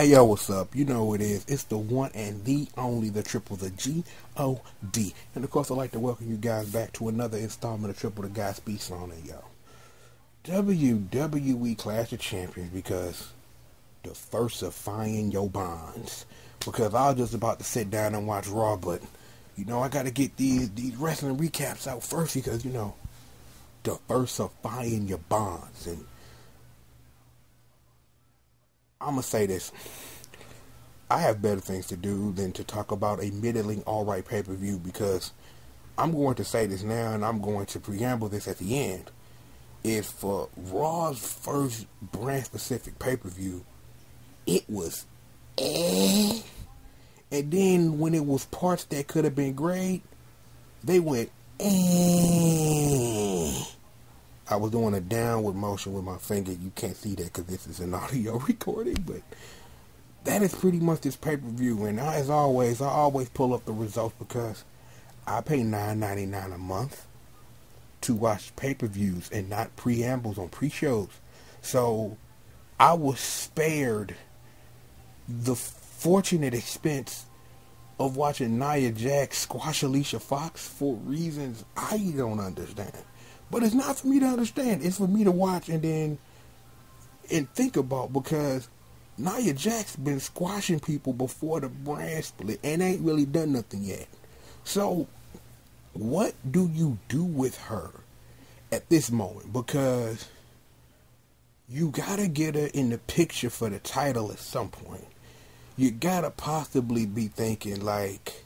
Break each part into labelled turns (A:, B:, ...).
A: Hey yo, what's up? You know who it is. It's the one and the only, the triple, the G.O.D. And of course, I'd like to welcome you guys back to another installment of Triple the Guy Speaks on it, yo. WWE Clash of Champions, because diversifying your bonds. Because I was just about to sit down and watch Raw, but you know I gotta get these wrestling recaps out first because diversifying your bonds. And I'm gonna say this. I have better things to do than to talk about a middling alright pay-per-view, because I'm going to say this now and I'm going to preamble this at the end. Is for Raw's first brand specific pay-per-view, it was and then when it was parts that could have been great, they went I was doing a downward motion with my finger. You can't see that because this is an audio recording, but that is pretty much this pay-per-view. And as always, I always pull up the results because I pay $9.99 a month to watch pay-per-views and not preambles on pre-shows. So I was spared the fortunate expense of watching Nia Jax squash Alicia Fox for reasons I don't understand. But it's not for me to understand. It's for me to watch and think about, because Nia Jax been squashing people before the brand split and ain't really done nothing yet. So what do you do with her at this moment? Because you gotta get her in the picture for the title at some point. You gotta possibly be thinking like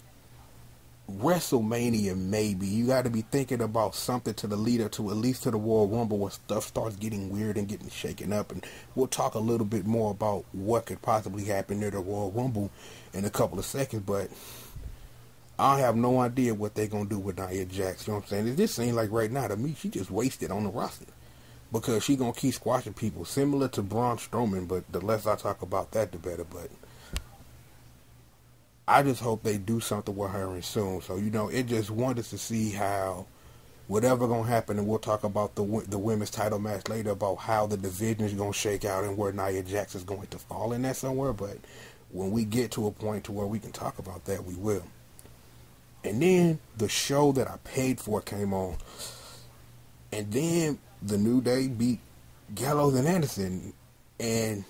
A: WrestleMania, maybe. You gotta be thinking about something to the leader to at least to the Royal Rumble, where stuff starts getting weird and getting shaken up. And we'll talk a little bit more about what could possibly happen near the Royal Rumble in a couple of seconds, but I have no idea what they're going to do with Nia Jax. You know what I'm saying? It just seems like right now, to me, she just wasted on the roster. Because she going to keep squashing people, similar to Braun Strowman, but the less I talk about that, the better. But I just hope they do something with her soon. So, it just wanted to see how whatever going to happen, and we'll talk about the women's title match later, about how the division is going to shake out and where Nia Jax is going to fall in that somewhere. But when we get to a point to where we can talk about that, we will. And then the show that I paid for came on. And then the New Day beat Gallows and Anderson. And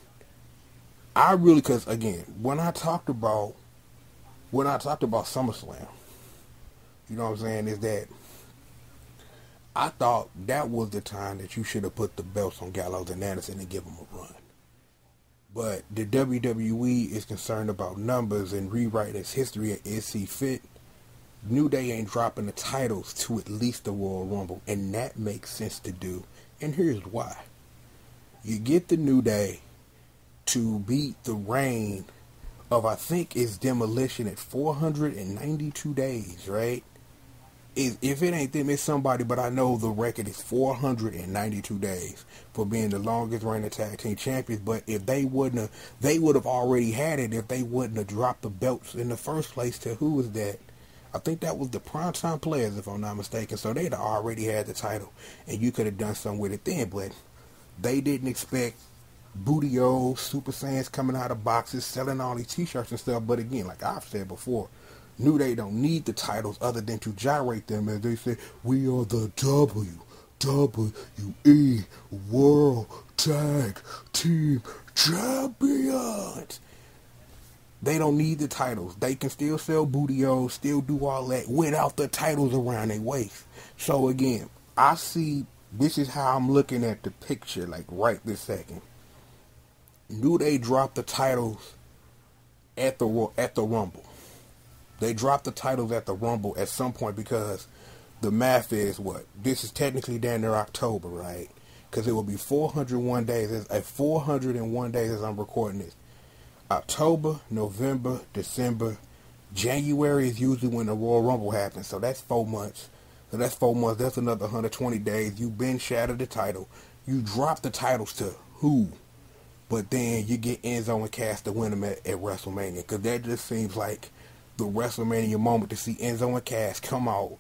A: I really, because again, when I talked about SummerSlam, you know what I'm saying, is that I thought that was the time that you should have put the belts on Gallows and Anderson and give them a run. But the WWE is concerned about numbers and rewriting its history as see fit. New Day ain't dropping the titles to at least the Royal Rumble, and that makes sense to do. And here's why. You get the New Day to beat the reign of, I think, is Demolition at 492 days, right? If it ain't them, it's somebody, but I know the record is 492 days for being the longest reigning tag team champions. But if they would have already had it if they wouldn't have dropped the belts in the first place to who was that? I think that was the Primetime Players, if I'm not mistaken. So they'd already had the title, and you could have done something with it then. But they didn't expect Booty-O's, Super Saiyans coming out of boxes, selling all these t-shirts and stuff. But again, like I've said before, New Day don't need the titles other than to gyrate them. As they say, we are the WWE World Tag Team Champions. They don't need the titles. They can still sell Booty-O's, still do all that without the titles around their waist. So again, I see, this is how I'm looking at the picture, like right this second. New Day dropped the titles at the Rumble. They dropped the titles at the Rumble at some point, because the math is what? This is technically down there October, right? Because it will be 401 days. At 401 days as I'm recording this. October, November, December, January is usually when the Royal Rumble happens. So that's 4 months. That's another 120 days. You've been shattered the title. You drop the titles to who? But then you get Enzo and Cass to win them at WrestleMania. Because that just seems like the WrestleMania moment, to see Enzo and Cass come out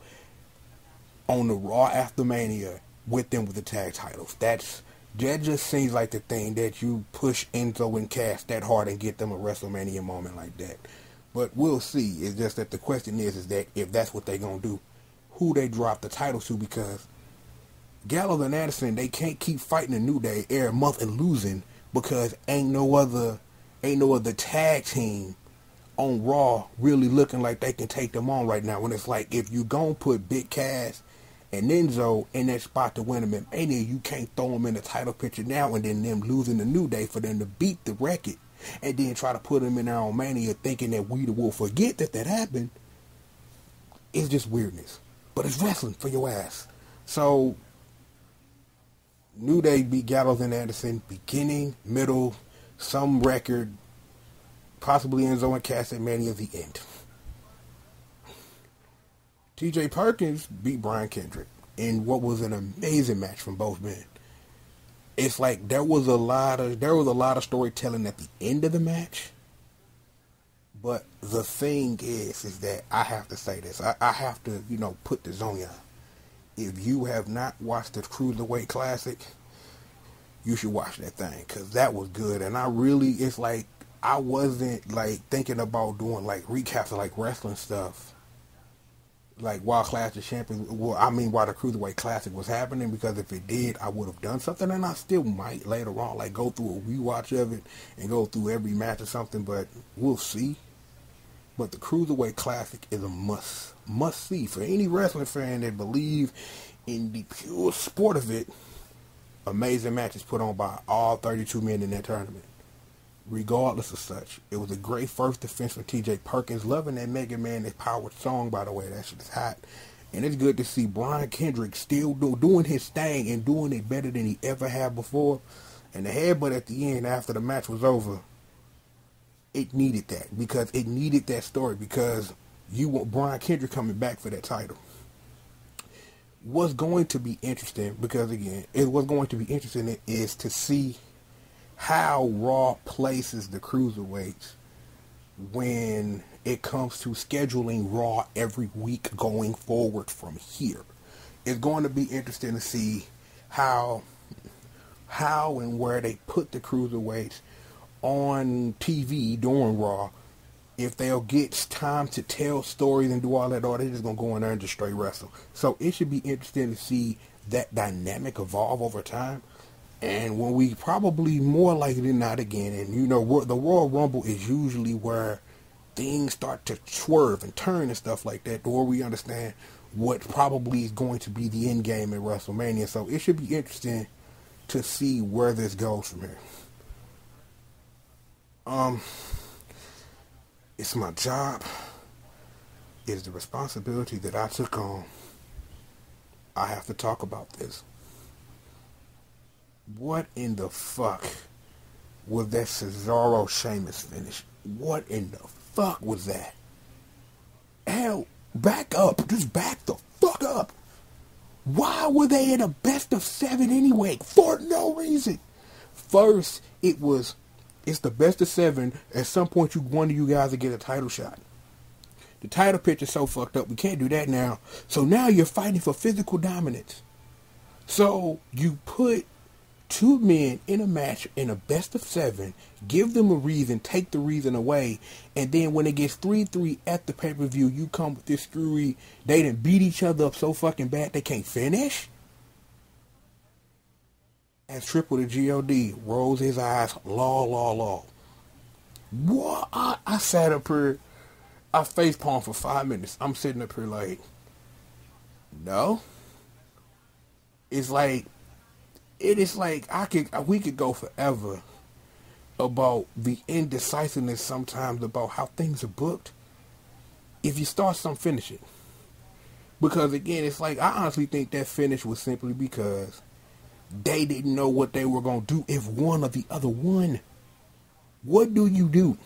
A: on the Raw after Mania with them with the tag titles. That's That just seems like the thing that you push Enzo and Cass that hard and get them a WrestleMania moment like that. But we'll see. It's just that the question is that if that's what they gonna do, who they drop the titles to, because Gallows and Anderson, they can't keep fighting a New Day every month and losing because ain't no other tag team on Raw really looking like they can take them on right now. When it's like, if you gonna put Big Cass and Enzo in that spot to win them in Mania, you can't throw them in the title picture now and then them losing the New Day for them to beat the record and then try to put them in their own Mania thinking that we will forget that happened. It's just weirdness. But it's wrestling for your ass. So, New Day beat Gallows and Anderson, beginning, middle, some record, possibly Enzo and Cass at Mania, the end. T.J. Perkins beat Brian Kendrick in what was an amazing match from both men. It's like there was a lot of storytelling at the end of the match. But the thing is that I have to say this. I have to, put this on y'all. If you have not watched the Cruiserweight Classic, you should watch that thing, because that was good. And it's like, I wasn't like thinking about doing like recaps of like wrestling stuff, like while Clash of Champions, while the Cruiserweight Classic was happening, because if it did, I would have done something, and I still might later on, like go through a rewatch of it and go through every match or something, but we'll see. But the Cruiserweight Classic is a must see for any wrestling fan that believe in the pure sport of it. Amazing matches put on by all 32 men in that tournament. Regardless of such, it was a great first defense for T.J. Perkins. Loving that Mega Man, that powered song, by the way. That shit is hot. And it's good to see Brian Kendrick still doing his thing and doing it better than he ever had before. And the headbutt at the end after the match was over, it needed that, because it needed that story, because you want Brian Kendrick coming back for that title. What's going to be interesting, because again, what's going to be interesting is to see how Raw places the Cruiserweights when it comes to scheduling Raw every week going forward from here. It's going to be interesting to see how and where they put the Cruiserweights on TV during Raw. If they'll get time to tell stories and do all that, or they're just going to go in there and just straight wrestle. So it should be interesting to see that dynamic evolve over time. And when we probably more likely than not again, and the Royal Rumble is usually where things start to swerve and turn and stuff like that, where we understand what probably is going to be the end game at WrestleMania. So it should be interesting to see where this goes from here. It's my job. It's the responsibility that I took on. I have to talk about this. What in the fuck was that Cesaro Sheamus finish? What in the fuck was that? Hell, back up. Just back the fuck up. Why were they in a best of 7 anyway? For no reason. First, it's the best of 7. At some point, one of you guys will get a title shot. The title picture's so fucked up, we can't do that now. So now you're fighting for physical dominance. So you put 2 men in a match in a best of 7, give them a reason, take the reason away, and then when it gets 3-3 at the pay-per-view, you come with this screwy, they done beat each other up so fucking bad they can't finish? As Triple to G.O.D. rolls his eyes, law. What? I sat up here, I facepalmed for 5 minutes. I'm sitting up here like, no. It's like, we could go forever about the indecisiveness sometimes about how things are booked. If you start something, finish it. Because again, it's like, I honestly think that finish was simply because they didn't know what they were going to do if one or the other won. What do you do?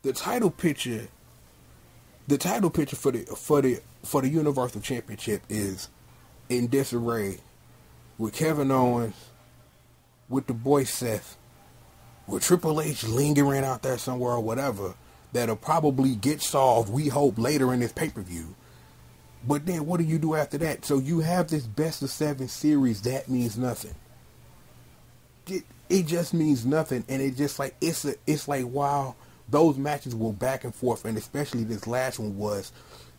A: The title picture for the Universal Championship is in disarray, with Kevin Owens, with the boy Seth, with Triple H lingering out there somewhere or whatever, that'll probably get solved, we hope, later in this pay-per-view. But then what do you do after that? So you have this best of 7 series, that means nothing. it just means nothing, and it just like it's like wow, those matches were back and forth, and especially this last one was,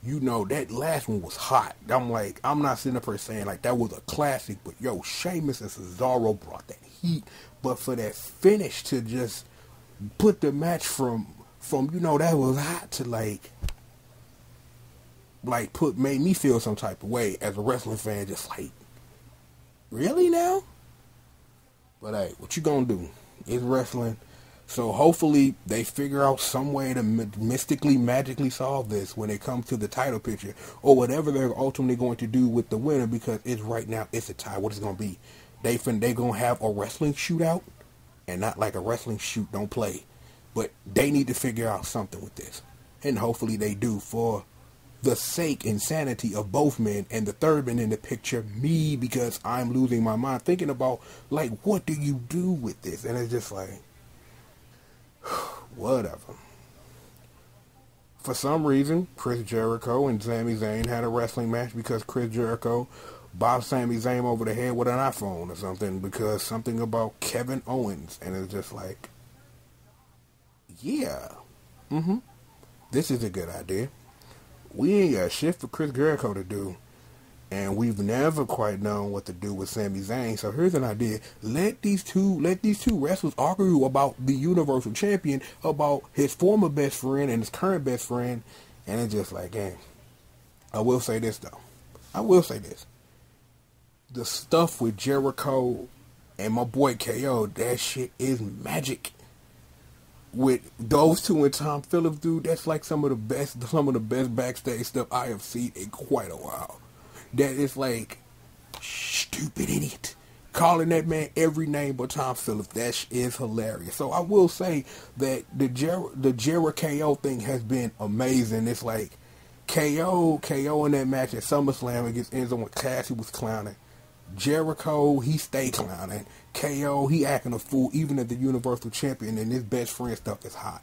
A: that last one was hot. I'm not sitting up here saying like that was a classic, but yo, Sheamus and Cesaro brought that heat, but for that finish to just put the match from that was hot to made me feel some type of way as a wrestling fan, just like, really now? But hey, what you gonna do? It's wrestling. So hopefully they figure out some way to mystically, magically solve this when it comes to the title picture, or whatever they're ultimately going to do with the winner, because right now it's a tie. What it's gonna be? They gonna have a wrestling shootout, and not like a wrestling shoot, don't play. But they need to figure out something with this, and hopefully they do, for the sake and sanity of both men, and the third man in the picture, me, because I'm losing my mind thinking about, like, what do you do with this? And it's just like, whatever. For some reason, Chris Jericho and Sami Zayn had a wrestling match because Chris Jericho bopped Sami Zayn over the head with an iPhone or something, because something about Kevin Owens, and it's just like, yeah, this is a good idea. We ain't got shit for Chris Jericho to do, and we've never quite known what to do with Sami Zayn. So here's an idea: let these two wrestlers argue about the Universal Champion, about his former best friend and his current best friend, and it's just like, damn. I will say this though. The stuff with Jericho and my boy KO, that shit is magic. With those two and Tom Phillips, dude, that's like some of the best backstage stuff I have seen in quite a while. That is like, stupid idiot, calling that man every name but Tom Phillips. That is hilarious. So I will say that the Jericho thing has been amazing. It's like KO in that match at SummerSlam against Enzo when Cassidy was clowning. Jericho, he stayed clowning. KO, he acting a fool even as the Universal Champion, and his best friend stuff is hot.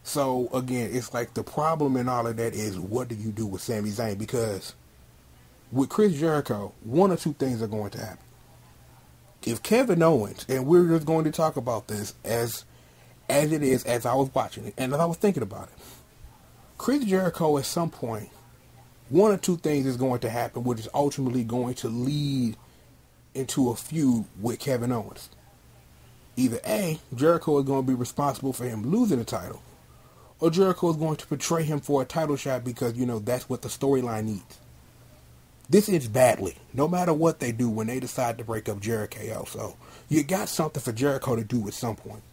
A: So again, it's like the problem in all of that is, what do you do with Sami Zayn? Because with Chris Jericho, one or two things are going to happen. If Kevin Owens, and we're just going to talk about this as it is, as I was watching it and as I was thinking about it, Chris Jericho at some point, one or two things is going to happen, which is ultimately going to lead into a feud with Kevin Owens. Either A, Jericho is going to be responsible for him losing the title, or Jericho is going to portray him for a title shot because, that's what the storyline needs. This ends badly, no matter what they do when they decide to break up Jericho. So you got something for Jericho to do at some point.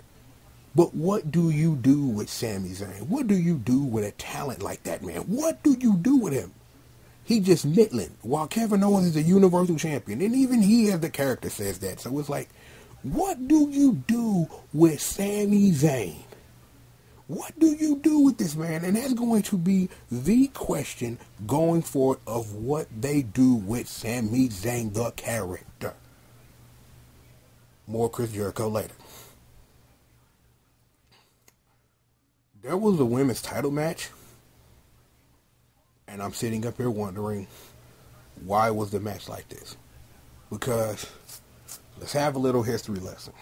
A: But what do you do with Sami Zayn? What do you do with a talent like that, man? What do you do with him? He just middling, while Kevin Owens is a Universal Champion. And even he, as the character, says that. So it's like, what do you do with Sami Zayn? What do you do with this man? And that's going to be the question going forward of what they do with Sami Zayn, the character. More Chris Jericho later. There was a women's title match. And I'm sitting up here wondering, why was the match like this? Because, let's have a little history lesson.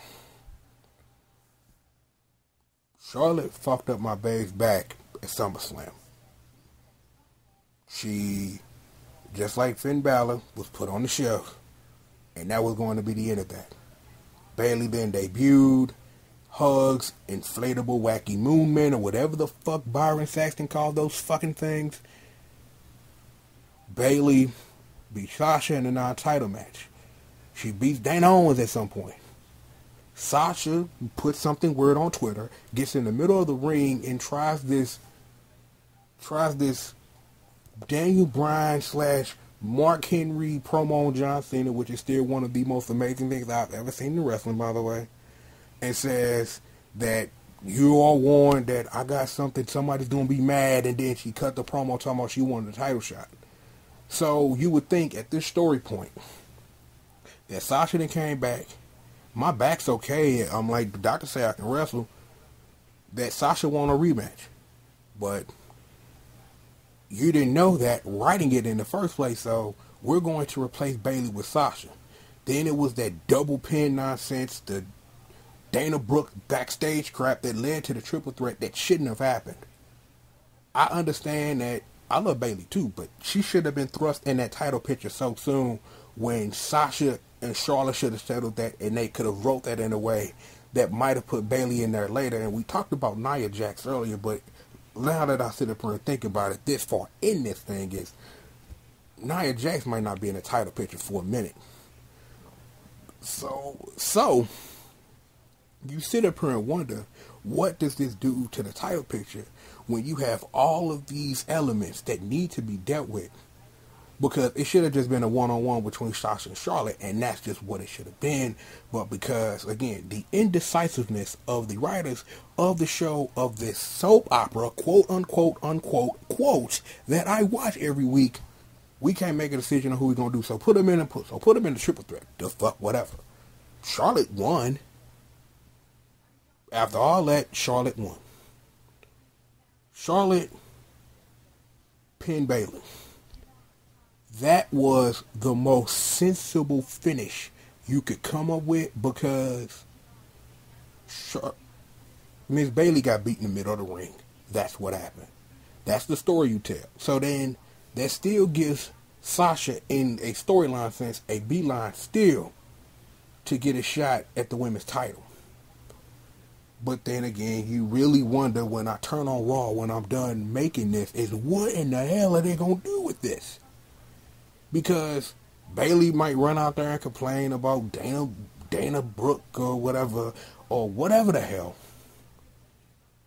A: Charlotte fucked up my babe's back at SummerSlam. She, just like Finn Balor, was put on the shelf. And that was going to be the end of that. Bayley then debuted, hugs, inflatable wacky moon men, or whatever the fuck Byron Saxton called those fucking things. Bayley beat Sasha in a non-title match. She beats Dana Owens at some point. Sasha puts something weird on Twitter, gets in the middle of the ring, and tries this Daniel Bryan / Mark Henry promo on John Cena, which is still one of the most amazing things I've ever seen in wrestling, by the way, and says that you are warned that I got something, somebody's going to be mad, and then she cut the promo talking about she wanted a title shot. So you would think at this story point that Sasha then came back. My back's okay. I'm like, the doctor say I can wrestle. That Sasha won a rematch. But you didn't know that writing it in the first place. So we're going to replace Bayley with Sasha. Then it was that double pin nonsense, the Dana Brooke backstage crap that led to the triple threat that shouldn't have happened. I understand that. I love Bayley too, but she should have been thrust in that title picture so soon when Sasha and Charlotte should have settled that, and they could have wrote that in a way that might have put Bayley in there later. And we talked about Nia Jax earlier, but now that I sit up here and think about it this far in this thing is Nia Jax might not be in the title picture for a minute. So you sit up here and wonder, what does this do to the title picture when you have all of these elements that need to be dealt with? Because it should have just been a one-on-one between Sasha and Charlotte, and that's just what it should have been. But because, again, the indecisiveness of the writers of the show, of this soap opera, quote-unquote, quotes, that I watch every week, we can't make a decision on who we're going to do. So put them in the triple threat. The fuck, whatever. Charlotte won. After all that, Charlotte won. Charlotte pinned Bayley. That was the most sensible finish you could come up with, because Miss Bayley got beat in the middle of the ring. That's what happened. That's the story you tell. So then that still gives Sasha, in a storyline sense, a beeline still to get a shot at the women's title. But then again, you really wonder, when I turn on Raw, when I'm done making this, is what in the hell are they going to do with this? Because Bayley might run out there and complain about Dana Brooke or whatever the hell.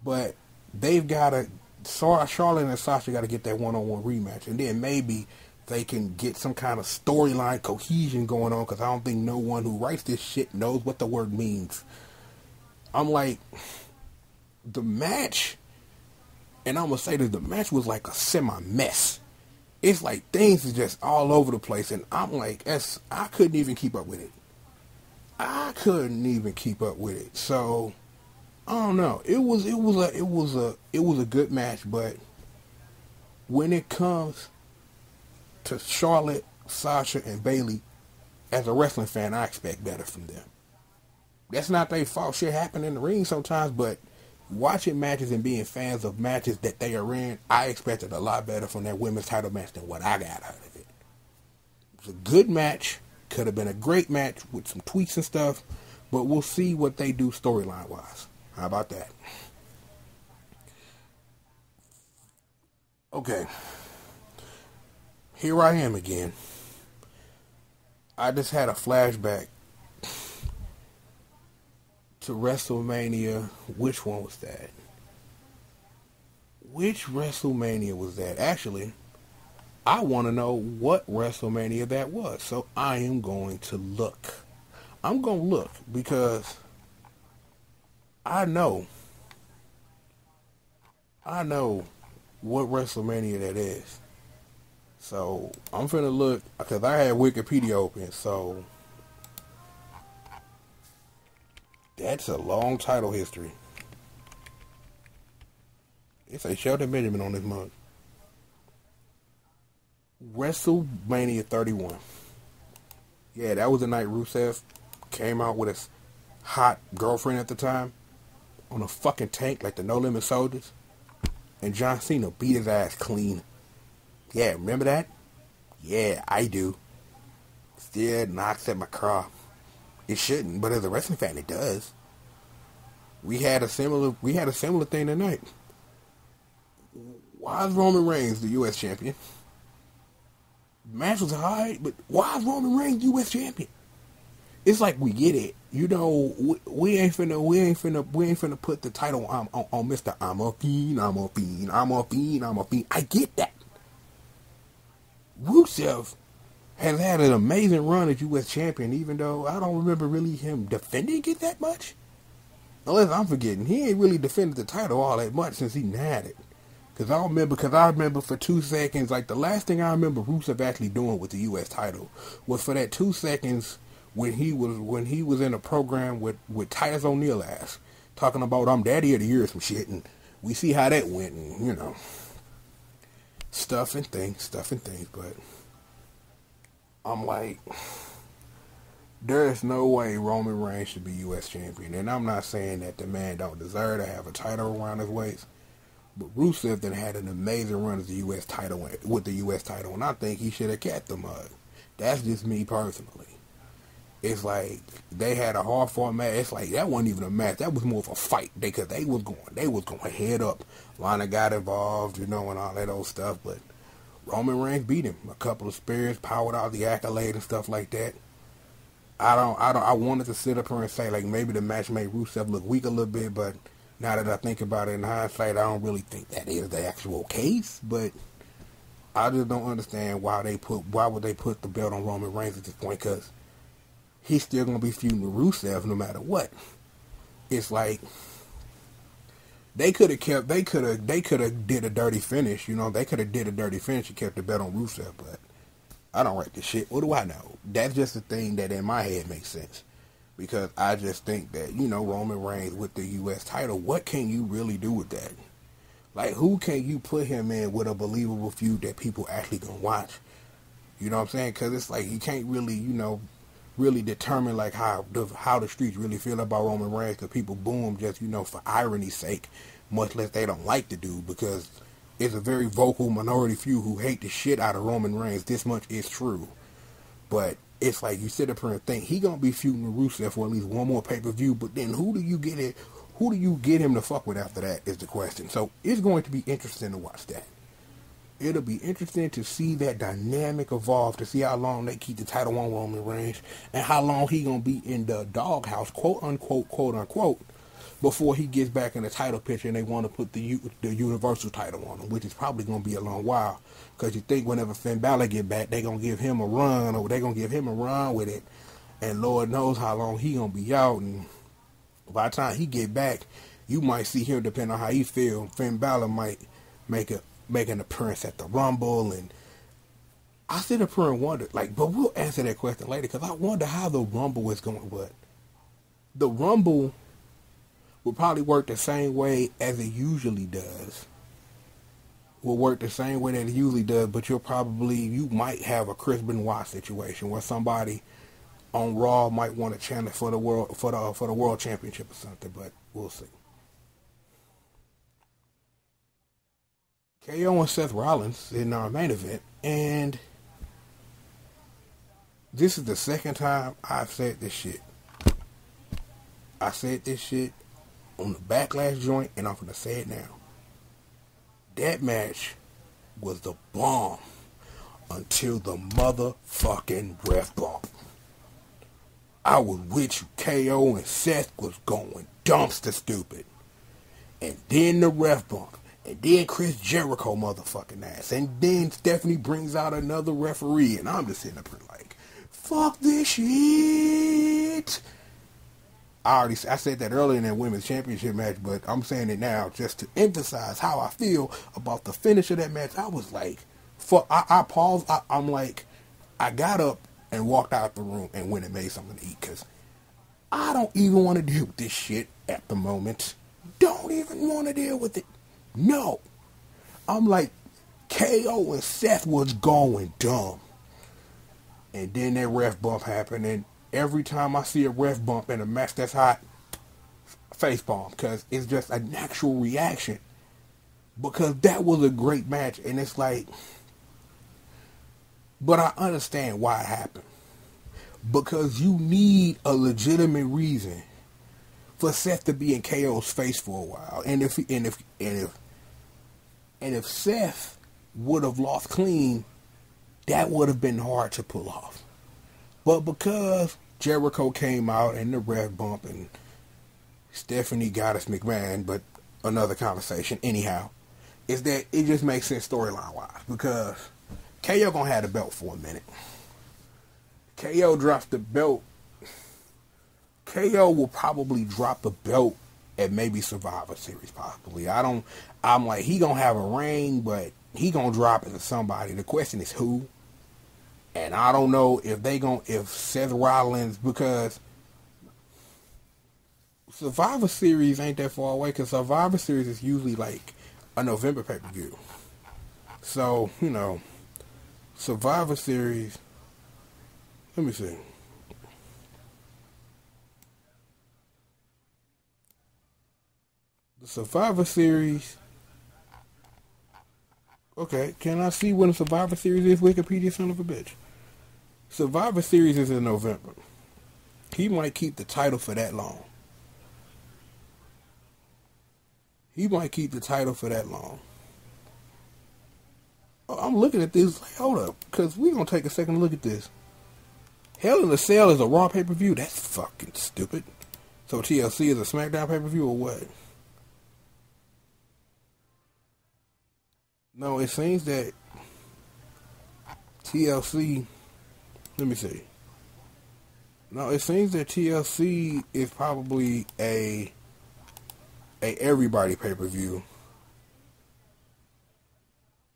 A: But they've got to, Charlotte and Sasha got to get that one-on-one rematch. And then maybe they can get some kind of storyline cohesion going on, because I don't think no one who writes this shit knows what the word means. I'm like, the match, and I'm going to say that the match was like a semi-mess. It's like things are just all over the place, and I'm like, I couldn't even keep up with it. So I don't know. It was a good match, but when it comes to Charlotte, Sasha, and Bayley, as a wrestling fan, I expect better from them. That's not their fault. Shit happen in the ring sometimes, but watching matches and being fans of matches that they are in, I expected a lot better from that women's title match than what I got out of it. It was a good match. Could have been a great match with some tweaks and stuff, but we'll see what they do storyline wise. How about that? Okay. Here I am again. I just had a flashback to WrestleMania. Which one was that? Which WrestleMania was that? Actually, I want to know what WrestleMania that was. So I am going to look. I'm going to look because I know what WrestleMania that is. So I'm finna look, because I had Wikipedia open. So that's a long title history. It's a Shelton Benjamin on this mug. WrestleMania 31. Yeah, that was the night Rusev came out with his hot girlfriend at the time on a fucking tank like the No Limit Soldiers. And John Cena beat his ass clean. Yeah, remember that? Yeah, I do. Still knocks at my car. It shouldn't, but as a wrestling fan, it does. We had a similar thing tonight. Why is Roman Reigns the U.S. champion? The match was high, but why is Roman Reigns U.S. champion? It's like, we get it. You know, we ain't finna put the title on Mr. I'm a fiend. I get that. Rusev has had an amazing run as U.S. champion, even though I don't remember really him defending it that much. Unless I'm forgetting. He ain't really defended the title all that much since he had it. Because I remember for 2 seconds, like the last thing I remember Rusev actually doing with the U.S. title was for that 2 seconds when he was in a program with Titus O'Neil ass, talking about I'm Daddy of the Year or some shit, and we see how that went, and you know, stuff and things, but I'm like, There is no way Roman Reigns should be U.S. champion, and I'm not saying that the man don't deserve to have a title around his waist. But Rusev then had an amazing run as the U.S. title with the U.S. title, and I think he should have kept the mug. That's just me personally. It's like they had a hard fought match. It's like that wasn't even a match. That was more of a fight. Because they was going head up. Lana got involved, and all that old stuff. But Roman Reigns beat him. A couple of spears, powered out the accolade and stuff like that. I wanted to sit up here and say like maybe the match made Rusev look weak a little bit, but now that I think about it in hindsight, I don't really think that is the actual case. But I just don't understand why would they put the belt on Roman Reigns at this point, because he's still gonna be feuding with Rusev no matter what. It's like they could have did a dirty finish, they could have did a dirty finish and kept the belt on Rusev, but I don't write this shit. What do I know? That's just the thing that in my head makes sense. Because I just think that, Roman Reigns with the U.S. title, what can you really do with that? Like, who can you put him in with a believable feud that people actually gonna watch? You know what I'm saying? Because it's like you can't really, really determine like how the streets really feel about Roman Reigns, because people boo him just, for irony's sake, much less they don't like the dude, because it's a very vocal minority few who hate the shit out of Roman Reigns. This much is true. But it's like you sit up here and think he gonna be feuding with Rusev for at least one more pay-per-view, but then who do you get him to fuck with after that is the question. So it's going to be interesting to watch that. It'll be interesting to see that dynamic evolve, to see how long they keep the title on Roman Reigns, and how long he gonna be in the doghouse, quote unquote, before he gets back in the title picture and they want to put the Universal title on him, which is probably gonna be a long while. Because you think whenever Finn Balor get back, they gonna give him a run, or they gonna give him a run with it, and Lord knows how long he gonna be out. And by the time he get back, you might see him, depending on how he feel. Finn Balor might make an appearance at the Rumble, and I sit up here and wonder, but we'll answer that question later, because I wonder how the Rumble is going. But the Rumble will probably work the same way as it usually does. Will work the same way that it usually does, but you might have a Chris Benoit situation where somebody on Raw might want to challenge for the world championship or something, but we'll see. KO and Seth Rollins in our main event, and this is the second time I've said this shit. I said this shit on the Backlash joint, and I'm gonna say it now. That match was the bomb until the motherfucking ref bump. I was with you. KO and Seth was going dumpster stupid. And then the ref bump. And then Chris Jericho motherfucking ass. And then Stephanie brings out another referee. And I'm just sitting up here like, fuck this shit. I said that earlier in that women's championship match, but I'm saying it now just to emphasize how I feel about the finish of that match. I was like, fuck. I paused. I'm like, I got up and walked out the room and went and made something to eat, because I don't even want to deal with this shit at the moment. Don't even want to deal with it. No. I'm like, KO and Seth was going dumb. And then that ref bump happened, and every time I see a ref bump in a match that's hot, facepalm, because it's just a natural reaction. Because that was a great match, and it's like, but I understand why it happened. Because you need a legitimate reason for Seth to be in KO's face for a while. And if Seth would have lost clean, that would have been hard to pull off. But because Jericho came out and the ref bump, and Stephanie Goddess McMahon, but another conversation anyhow, is that it just makes sense storyline wise, because KO gonna have the belt for a minute. KO drops the belt. KO will probably drop the belt at maybe Survivor Series, possibly. I'm like, he gonna have a reign, but he gonna drop it to somebody. The question is who. And I don't know if Seth Rollins, because Survivor Series ain't that far away, because Survivor Series is usually like a November pay-per-view. So, Survivor Series, let me see. The Survivor Series. Okay, can I see when the Survivor Series is? Wikipedia, son of a bitch. Survivor Series is in November. He might keep the title for that long. I'm looking at this, like, hold up, because we're going to take a second to look at this. Hell in a Cell is a Raw pay-per-view? That's fucking stupid. So TLC is a SmackDown pay-per-view or what? No, it seems that TLC, let me see. No, it seems that TLC is probably a everybody pay-per-view.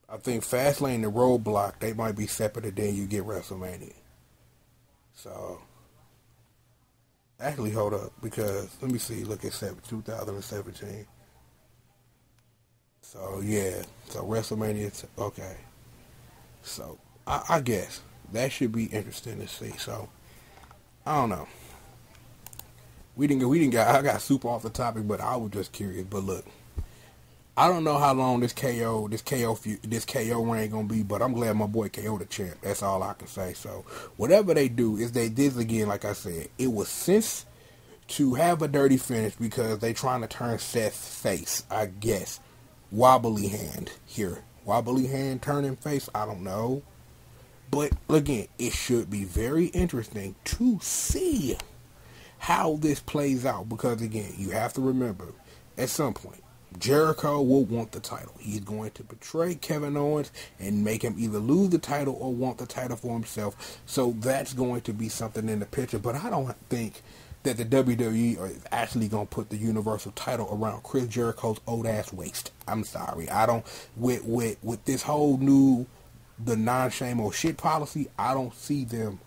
A: I think Fastlane and Roadblock, they might be separate, and then you get WrestleMania. So, actually, hold up, because, let me see, look at 2017. So, yeah, so WrestleMania, okay. So, I guess, that should be interesting to see, so, I don't know. I got super off the topic, but I was just curious, but look. I don't know how long this KO reign gonna be, but I'm glad my boy KO the champ. That's all I can say. So whatever they do, is they did again, like I said, it was sense to have a dirty finish because they trying to turn Seth's face, I guess. Wobbly hand here. Wobbly hand turning face, I don't know. But again, it should be very interesting to see how this plays out because again, you have to remember, at some point, Jericho will want the title. He's going to betray Kevin Owens and make him either lose the title or want the title for himself. So that's going to be something in the picture. But I don't think that the WWE is actually going to put the Universal title around Chris Jericho's old ass waist. I'm sorry. I don't, with this whole new, the non-shame or shit policy, I don't see them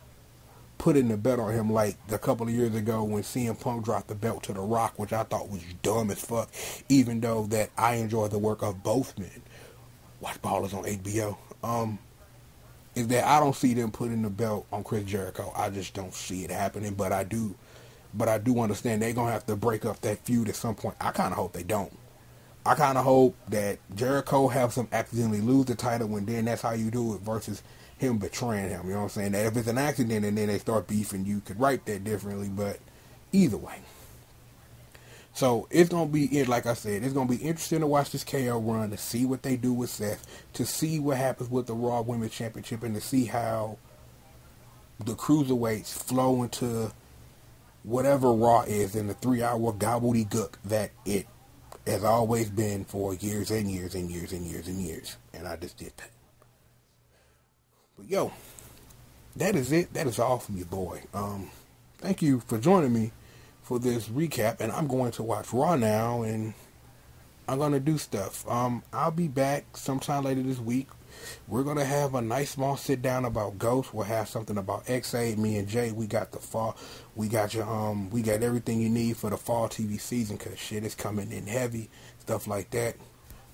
A: putting the belt on him like a couple of years ago when CM Punk dropped the belt to The Rock, which I thought was dumb as fuck, even though that I enjoy the work of both men. Watch Ballers on HBO. Is that I don't see them putting the belt on Chris Jericho. I just don't see it happening, but I do understand they're going to have to break up that feud at some point. I kind of hope they don't. I kind of hope that Jericho have some accidentally lose the title and then that's how you do it versus him betraying him, you know what I'm saying? That if it's an accident and then they start beefing, you could write that differently, but either way. So it's going to be, like I said, it's going to be interesting to watch this KO run, to see what they do with Seth, to see what happens with the Raw Women's Championship, and to see how the cruiserweights flow into whatever Raw is in the 3-hour gobbledygook that it has always been for years and years and years and years and years. And I just did that. But yo, that is it. That is all from your boy. Thank you for joining me for this recap, and I'm going to watch Raw now, and I'm going to do stuff. I'll be back sometime later this week. We're going to have a nice small sit down about Ghost. We'll have something about X8. Me and Jay, we got the fall. We got we got everything you need for the fall TV season, because shit is coming in heavy. Stuff like that.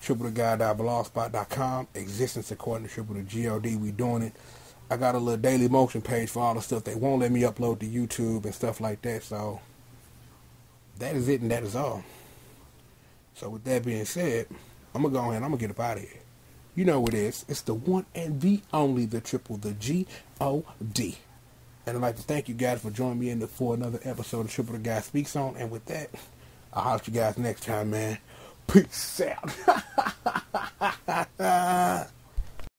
A: TripleTheGuy.blogspot.com. Existence according to Triple the G.O.D. We doing it. I got a little Daily Motion page for all the stuff they won't let me upload to YouTube and stuff like that. So that is it, and that is all. So with that being said, I'm going to go ahead and I'm going to get up out of here. You know what it is. It's the one and the only, the Triple the G.O.D. And I'd like to thank you guys for joining me for another episode of Triple the Guy Speaks On. And with that, I'll holler at you guys next time, man. Peace out.